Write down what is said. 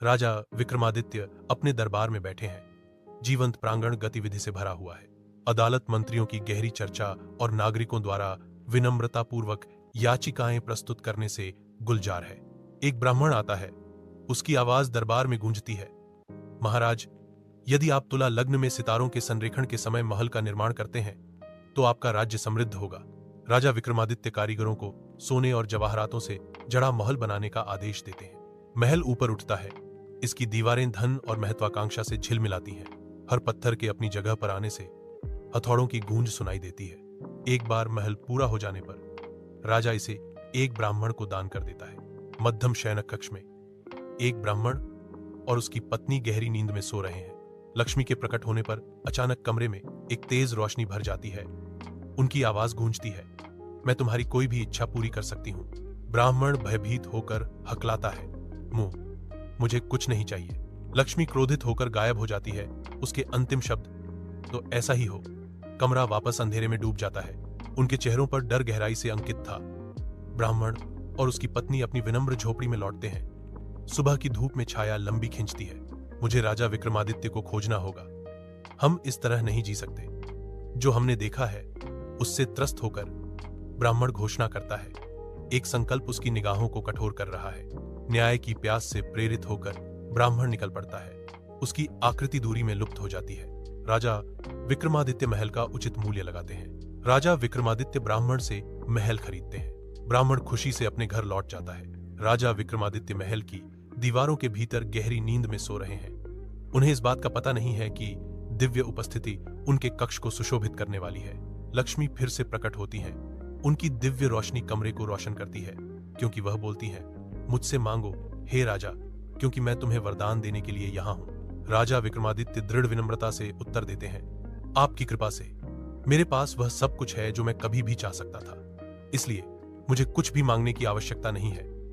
राजा विक्रमादित्य अपने दरबार में बैठे हैं। जीवंत प्रांगण गतिविधि से भरा हुआ है। अदालत मंत्रियों की गहरी चर्चा और नागरिकों द्वारा विनम्रतापूर्वक याचिकाएं प्रस्तुत करने से गुलजार है। एक ब्राह्मण आता है, उसकी आवाज दरबार में गूंजती है। महाराज, यदि आप तुला लग्न में सितारों के संरेखण के समय महल का निर्माण करते हैं तो आपका राज्य समृद्ध होगा। राजा विक्रमादित्य कारीगरों को सोने और जवाहरातों से जड़ा महल बनाने का आदेश देते हैं। महल ऊपर उठता है, इसकी दीवारें धन और महत्वाकांक्षा से झिलमिलाती हैं। हर पत्थर के अपनी जगह पर आने से हथौड़ों की गूंज सुनाई देती है। एक बार महल पूरा हो जाने पर राजा इसे एक ब्राह्मण को दान कर देता है। मध्यम शयन कक्ष में एक ब्राह्मण और उसकी पत्नी गहरी नींद में सो रहे हैं। लक्ष्मी के प्रकट होने पर अचानक कमरे में एक तेज रोशनी भर जाती है। उनकी आवाज गूंजती है, मैं तुम्हारी कोई भी इच्छा पूरी कर सकती हूँ। ब्राह्मण भयभीत होकर हकलाता है, मुझे कुछ नहीं चाहिए। लक्ष्मी क्रोधित होकर गायब हो जाती है। उसके अंतिम शब्द, तो ऐसा ही हो। कमरा वापस अंधेरे में डूब जाता है। उनके चेहरों पर डर गहराई से अंकित था। ब्राह्मण और उसकी पत्नी अपनी विनम्र झोपड़ी में लौटते हैं। सुबह की धूप में छाया लंबी खिंचती है। मुझे राजा विक्रमादित्य को खोजना होगा। हम इस तरह नहीं जी सकते। जो हमने देखा है उससे त्रस्त होकर ब्राह्मण घोषणा करता है। एक संकल्प उसकी निगाहों को कठोर कर रहा है। न्याय की प्यास से प्रेरित होकर ब्राह्मण निकल पड़ता है। उसकी आकृति दूरी में लुप्त हो जाती है। राजा विक्रमादित्य महल का उचित मूल्य लगाते हैं। राजा विक्रमादित्य ब्राह्मण से महल खरीदते हैं। ब्राह्मण खुशी से अपने घर लौट जाता है। राजा विक्रमादित्य महल की दीवारों के भीतर गहरी नींद में सो रहे हैं। उन्हें इस बात का पता नहीं है कि दिव्य उपस्थिति उनके कक्ष को सुशोभित करने वाली है। लक्ष्मी फिर से प्रकट होती हैं। उनकी दिव्य रोशनी कमरे को रोशन करती है, क्योंकि वह बोलती हैं, मुझसे मांगो हे राजा, क्योंकि मैं तुम्हें वरदान देने के लिए यहाँ हूँ। राजा विक्रमादित्य दृढ़ विनम्रता से उत्तर देते हैं, आपकी कृपा से मेरे पास वह सब कुछ है जो मैं कभी भी चाह सकता था, इसलिए मुझे कुछ भी मांगने की आवश्यकता नहीं है।